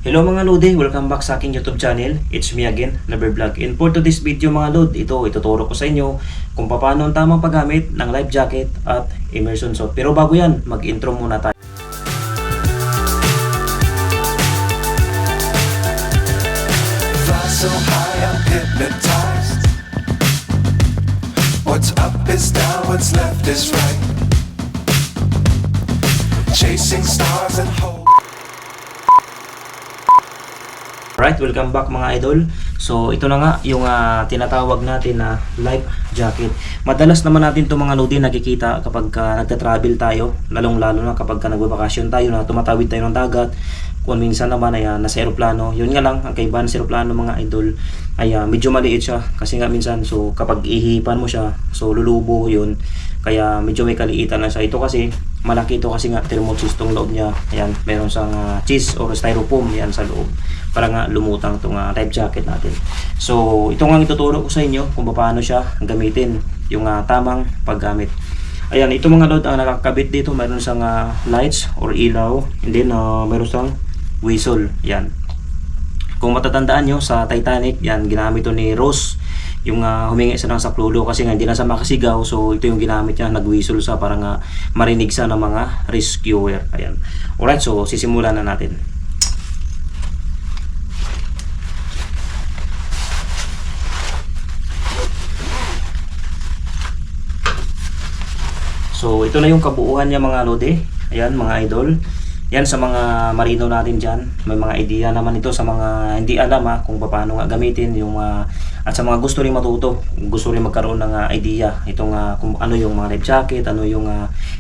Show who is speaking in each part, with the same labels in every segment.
Speaker 1: Hello mga Lode, welcome back sa aking YouTube channel. It's me again, Lovervlog. And for today's video mga Lode, ituturo ko sa inyo kung paano ang tamang paggamit ng life jacket at immersion suit. Pero bago yan, mag-intro muna tayo.
Speaker 2: Fly so high, I'm hypnotized. What's up is down, what's left is right. Chasing stars and hope.
Speaker 1: Right, welcome back mga idol. So ito na nga yung tinatawag natin na life jacket. Madalas naman natin itong mga Lodi nakikita kapag nagta-travel tayo, lalong-lalo na kapag nagbabakasyon tayo na tumatawid tayo ng dagat. Kung minsan naman ay nasa eroplano, yun nga lang ang kaibahan sa eroplano mga idol ay medyo maliit siya kasi nga minsan so kapag ihipan mo siya so lulubo yun, kaya medyo may kaliitan na siya. Ito kasi malaki ito kasi nga thermosis tong loob niya. Ayan, meron siyang cheese or styrofoam yan sa loob para nga lumutang itong life jacket natin. So ito nga ituturo ko sa inyo kung paano siya gamitin, yung tamang paggamit. Ayan, ito mga load ang nakakabit dito, meron siyang lights or ilaw, and then meron siyang whistle. Yan, kung matatandaan nyo sa Titanic, yan ginamit to ni Rose, yung humingi siya ng saklolo kasi nga hindi na siya makasigaw. So ito yung ginamit niya, nag-whistle siya para nga marinig siya ng mga rescuer. Ayan, alright, so sisimulan na natin. So ito na yung kabuuan niya mga Lode. Ayan mga idol. Yan sa mga marino natin dyan. May mga idea naman ito sa mga hindi alam kung paano nga gamitin yung at sa mga gusto rin matuto, gusto rin magkaroon ng idea itong kung ano yung mga life jacket, ano yung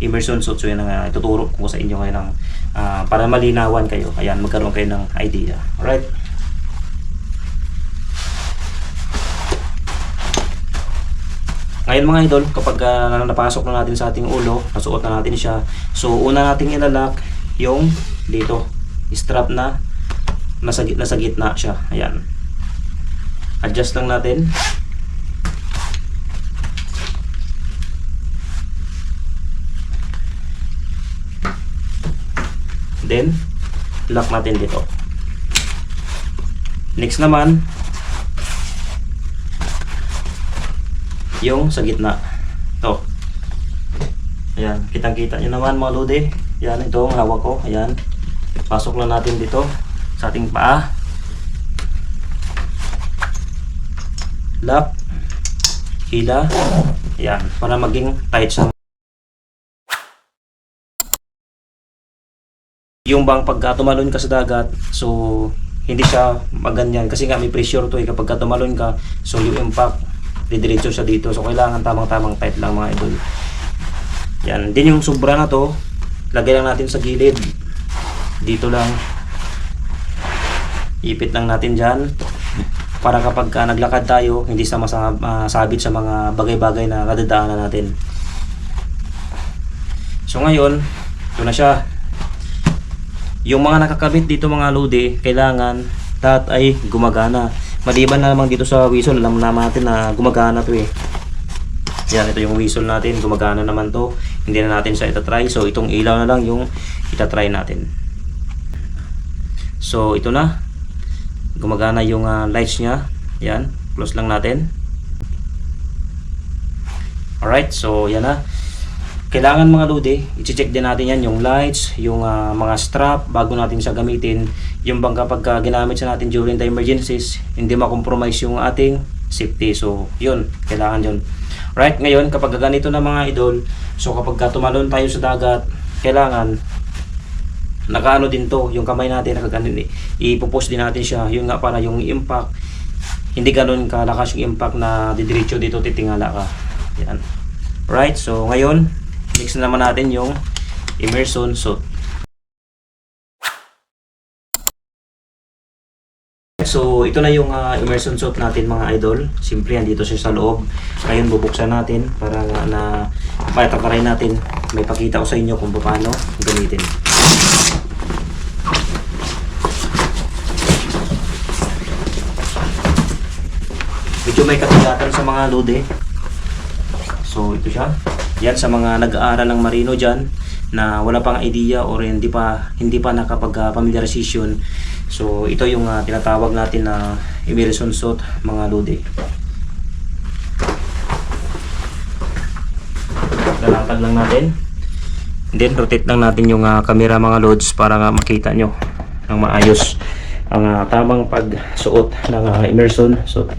Speaker 1: immersion suit. So yan ang ituturo ko sa inyo ngayon ng, para malinawan kayo. Ayan, magkaroon kayo ng idea. Alright. Ngayon mga idol, kapag napasok na natin sa ating ulo, nasuot na natin siya. So una nating ilalak yung dito, strap na nasa gitna siya. Ayan. Adjust lang natin. Then lock natin dito. Next naman yung sa gitna to. Ayan, kitang-kita nyo naman mga Lode. Yan, ito ang hawak ko. Ayan, pasok lang natin dito sa ating paa. Lock, hila. Ayan, para maging tight siya. Yung bang pagka tumalon ka sa dagat, so hindi siya maganyan kasi nga may pressure to kapag tumalon ka, so yung impact didiretso siya dito. So kailangan tamang tight lang mga idol. Yan, din yung sobra na to, lagay lang natin sa gilid. Dito lang. Ipit lang natin dyan. Para kapag naglakad tayo, hindi sa masabit sa mga bagay-bagay na nadadaanan natin. So ngayon, ito na siya. Yung mga nakakabit dito mga Lode, kailangan lahat ay gumagana. Maliban na naman dito sa whistle, alam naman natin na gumagana to Yan, ito yung whistle natin, gumagana naman to. Hindi na natin siya itatry. So itong ilaw na lang yung itatry natin. So ito na, gumagana yung lights nya. Yan, close lang natin. Alright, so yan na. Kailangan mga Lode, i-check din natin yan, yung lights, yung mga strap bago natin siya gamitin. Yung bang kapag ginamit siya natin during the emergencies, hindi ma-compromise yung ating safety. So yun, kailangan yun. Right, ngayon kapag ganito na mga idol, so kapag tumalon tayo sa dagat, kailangan nakaano din to, yung kamay natin nakaganin, ipopost din natin siya. Yun nga para yung impact, hindi ganun kalakas yung impact na didiretso dito, titingala ka. Yan. Right, so ngayon mix na naman natin yung immersion suit. So ito na yung immersion suit natin mga idol. Simple yan, dito siya sa loob. Ngayon bubuksan natin para na matakaray natin. May pakita ko sa inyo kung paano gamitin. Medyo may katagatan sa mga Lode. So ito siya. Yan sa mga nag-aaral ng marino dyan, na wala pang idea or hindi pa nakapag-familiarization. So ito yung tinatawag natin na immersion suit, mga lodi. Lalatag lang natin. Then rotate lang natin yung camera, mga lods, para nga makita nyo ng maayos ang tamang pagsuot ng immersion suit.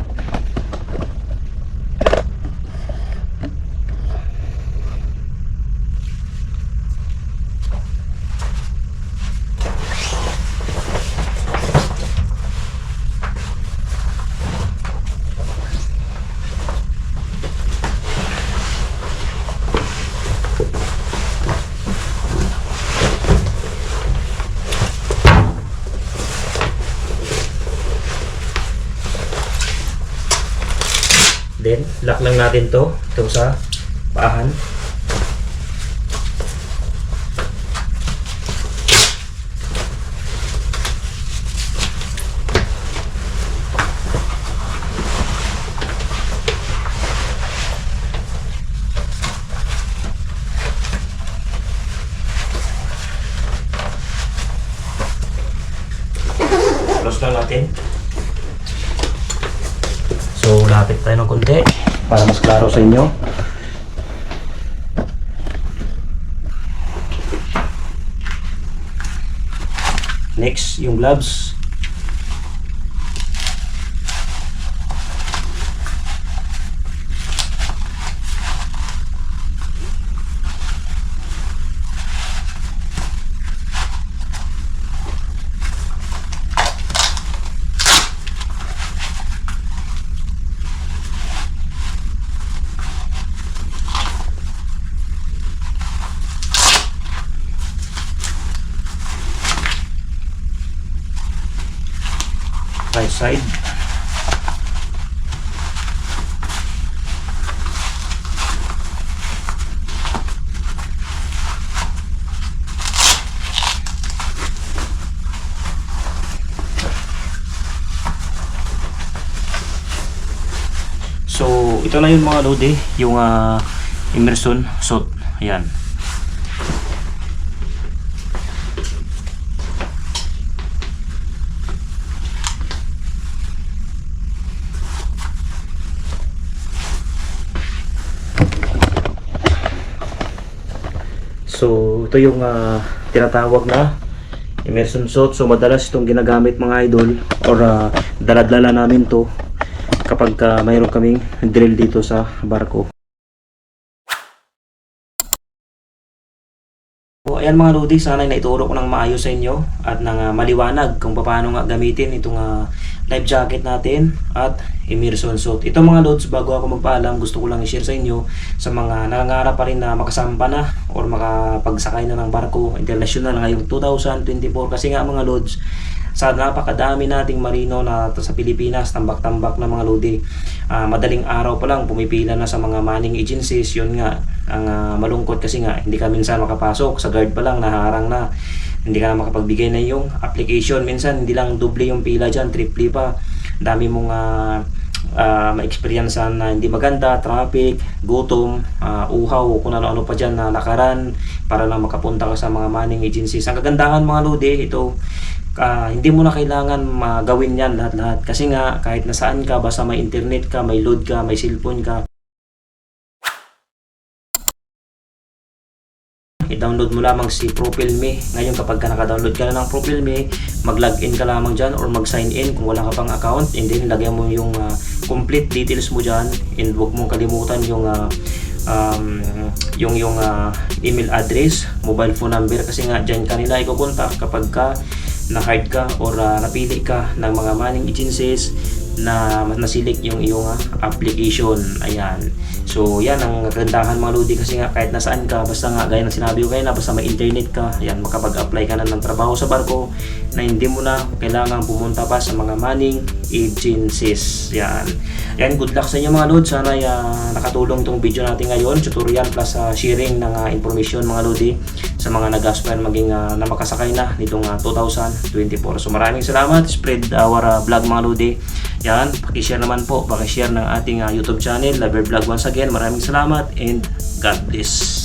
Speaker 1: Then, lock lang natin ito sa paahan. Close lang natin. So, lapit tayo ng konti para mas klaro sa inyo. Next, yung gloves. Right side. So, ito na yung mga lodi, yung immersion suit. Ayan. So, ito yung tinatawag na immersion suit. So, madalas itong ginagamit, mga idol, or daladala namin to kapag mayroon kaming drill dito sa barko. So, ayan mga lodi, sana naituro ko ng maayos sa inyo at ng maliwanag kung paano nga gamitin itong life jacket natin at immersion suit. Ito mga lods, bago ako magpaalam, gusto ko lang i-share sa inyo sa mga nangangarap pa rin na makasampa na or makapagsakay na ng barko international ngayong 2024. Kasi nga mga lods, sa napakadami nating marino na sa Pilipinas, tambak-tambak na mga lodi, madaling araw pa lang pumipila na sa mga manning agencies. Yun nga ang malungkot, kasi nga hindi ka minsan makapasok, sa guard pa lang naharang na, hindi ka na makapagbigay na yung application. Minsan hindi lang doble yung pila dyan, triple pa. Dami mong ma-experience na hindi maganda, traffic, gutom, uhaw, kung ano-ano pa dyan na lakaran para lang makapunta ka sa mga manning agencies. Ang kagandahan mga lodi, ito hindi mo na kailangan magawin yan lahat-lahat, kasi nga kahit nasaan ka, basta may internet ka, may load ka, may cellphone ka, i-download mo lamang si Propel.me. Ngayon kapag naka-download ka na ng Propel.me, mag-login ka lamang dyan or mag-sign in kung wala ka pang account, and then lagyan mo yung complete details mo dyan, and huwag mong kalimutan yung email address, mobile phone number, kasi nga dyan kanila ikukontak kapag ka na-hard ka or napili ka ng mga manning agencies na nasilik yung iyong application. Ayan. So yan ang kagandahan mga lodi, kasi nga kahit nasaan ka, basta nga gaya ng sinabi ko kayo na basta may internet ka, ayan, makapag-apply ka na ng trabaho sa barko na hindi mo na kailangan pumunta pa sa mga manning agencies. Yan. Yan, good luck sa inyo mga lodi. Sana nakatulong tong video natin ngayon, tutorial plus sharing ng information mga lodi sa mga nag-aspire maging na makasakay na nitong 2024. So maraming salamat. Spread our vlog mga lodi. Yan, pakishare naman po, pakishare ng ating YouTube channel, Lover Vlog once again. Maraming salamat and God bless.